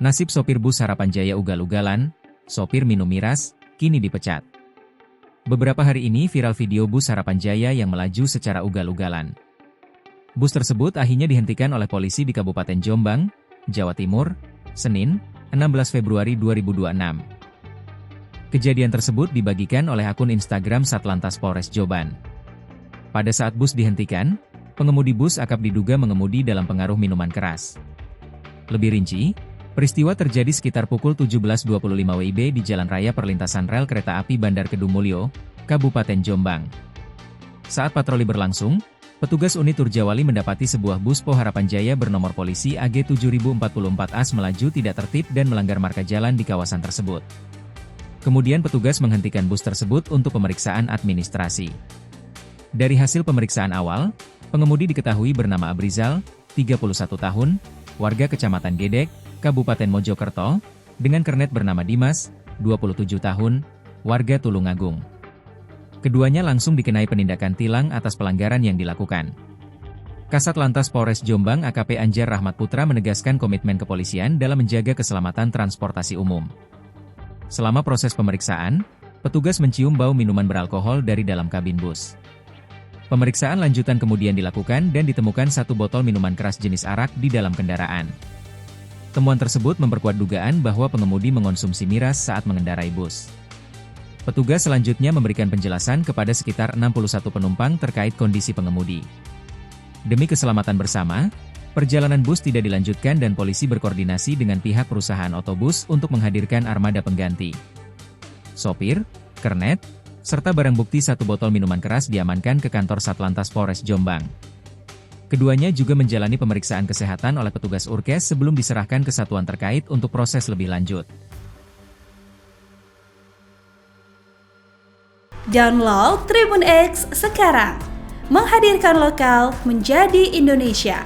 Nasib sopir bus Harapan Jaya ugal-ugalan, sopir minum miras, kini dipecat. Beberapa hari ini viral video bus Harapan Jaya yang melaju secara ugal-ugalan. Bus tersebut akhirnya dihentikan oleh polisi di Kabupaten Jombang, Jawa Timur, Senin, 16 Februari 2026. Kejadian tersebut dibagikan oleh akun Instagram Satlantas Polres Joban. Pada saat bus dihentikan, pengemudi bus akap diduga mengemudi dalam pengaruh minuman keras. Lebih rinci, peristiwa terjadi sekitar pukul 17.25 WIB di Jalan Raya Perlintasan Rel Kereta Api Bandar Kedungmulyo, Kabupaten Jombang. Saat patroli berlangsung, petugas unit Turjawali mendapati sebuah bus Po Harapan Jaya bernomor polisi AG 7044 AS melaju tidak tertib dan melanggar marka jalan di kawasan tersebut. Kemudian petugas menghentikan bus tersebut untuk pemeriksaan administrasi. Dari hasil pemeriksaan awal, pengemudi diketahui bernama Abrizal, 31 tahun, warga Kecamatan Gedek, Kabupaten Mojokerto, dengan kernet bernama Dimas, 27 tahun, warga Tulungagung. Keduanya langsung dikenai penindakan tilang atas pelanggaran yang dilakukan. Kasat Lantas Polres Jombang AKP Anjar Rahmat Putra menegaskan komitmen kepolisian dalam menjaga keselamatan transportasi umum. Selama proses pemeriksaan, petugas mencium bau minuman beralkohol dari dalam kabin bus. Pemeriksaan lanjutan kemudian dilakukan dan ditemukan satu botol minuman keras jenis arak di dalam kendaraan. Temuan tersebut memperkuat dugaan bahwa pengemudi mengonsumsi miras saat mengendarai bus. Petugas selanjutnya memberikan penjelasan kepada sekitar 61 penumpang terkait kondisi pengemudi. Demi keselamatan bersama, perjalanan bus tidak dilanjutkan dan polisi berkoordinasi dengan pihak perusahaan otobus untuk menghadirkan armada pengganti. Sopir, kernet, serta barang bukti satu botol minuman keras diamankan ke kantor Satlantas Polres Jombang. Keduanya juga menjalani pemeriksaan kesehatan oleh petugas Urkes sebelum diserahkan ke satuan terkait untuk proses lebih lanjut. Download Tribun X sekarang, menghadirkan lokal menjadi Indonesia.